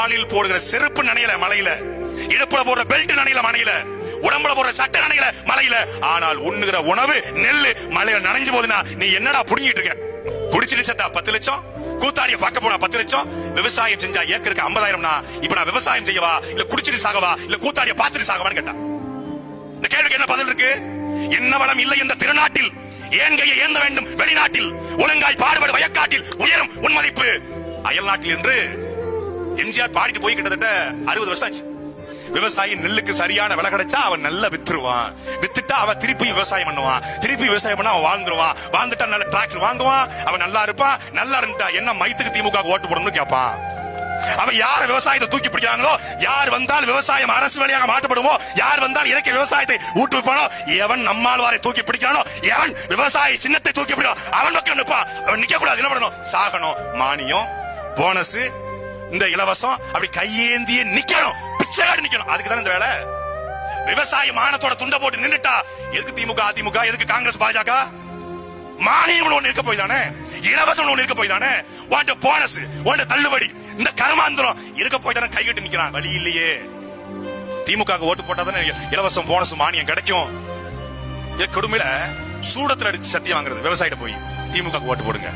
காலில் போடுகிற செருப்பு நனையல மலையில, இடுப்புல போடுற பெல்ட் நனையல மலையில, உடம்புல போடுற சட்டை நனையல மலையில. ஆனால் உண்ணுகிற உணவு நெல்லு மலையில நனைஞ்சு போதுன்னா நீ என்னடா புடுங்கிட்டு இருக்க? குடிச்சிட்டு செத்தா 10 லட்சம், கூத்தாடிய பார்க்க போனா 10 லட்சம், விவசாயம் செஞ்சா ஏக்கருக்கு 50,000. இப்ப நான் விவசாயம் செய்யவா இல்ல குடிச்சிட்டு சாகவா இல்ல கூத்தாடிய பார்த்துட்டு சாகவான்னு கேட்டா இந்த கேள்விக்கு என்ன பதில் இருக்கு? என்ன வளம் இல்லை இந்த திருநாட்டில், ஏன் கையை ஏந்த வேண்டும் வெளிநாட்டில், ஒழுங்காய் பாடுபடு வயக்காட்டில் உயரும் உன் மதிப்பு அயல் நாட்டில் என்று எம்ஜிஆர் பாடிட்டு போய் கிட்டத்தட்ட 60 வருஷம் ஆச்சு. விவசாயி நெல்லுக்கு சரியான விலை கிடைச்சா அவன் நல்லா வித்துருவான், வித்துட்டா அவன் திருப்பி விவசாயம் பண்ணுவான், திருப்பி விவசாயம் பண்ணா அவன் வாழ்ந்துருவான், வாழ்ந்துட்டா நல்ல டிராக்டர் வாங்குவான், அவன் நல்லா இருப்பான். நல்லா இருந்துட்டா என்ன மைத்துக்கு திமுக ஓட்டு போடணும்னு கேட்பான். அவன் யார விவசாயத்தை தூக்கி பிடிக்கிறாங்களோ, யார் வந்தால் விவசாயம் அரசு வழியாக மாற்றப்படுமோ, யார் வந்தால் இறக்கிய விவசாயத்தை ஊட்டுவிப்பானோ, எவன் நம்மாழ்வாரை தூக்கி பிடிக்கிறானோ, எவன் விவசாய சின்னத்தை தூக்கி பிடிக்கிறான் அவன் பக்கம் நிற்பான். அவன் நிக்க கூடாது, என்ன பண்ணணும்? சாகணும். மானியம், போனஸ், இந்த இலவசம் அப்படி கையேந்திய நிக்கணும், பிச்சையாடி நிக்கணும். அதுக்கு தான் இந்த வேலை. விவசாய மானத்தோட துண்டை போட்டு நின்னுட்டா எதுக்கு திமுக அதிமுக, எதுக்கு காங்கிரஸ் பாஜக? மானியம் ஒண்ணு இருக்க போய் தானே, இலவசம் ஒண்ணு இருக்க போய் தானே, உன்ட போனஸ், உன்ட தள்ளுபடி, இந்த கர்மாந்திரம் இருக்க போய் தானே கை கட்டி நிக்கிறான். வழி இல்லையே. திமுக ஓட்டு போட்டா தானே இலவசம் போனஸ் மானியம் கிடைக்கும். கொடுமையில சூடத்துல அடிச்சு சத்தியம் வாங்குறது விவசாயிட்ட போய் திமுக ஓட்டு போடுங்க.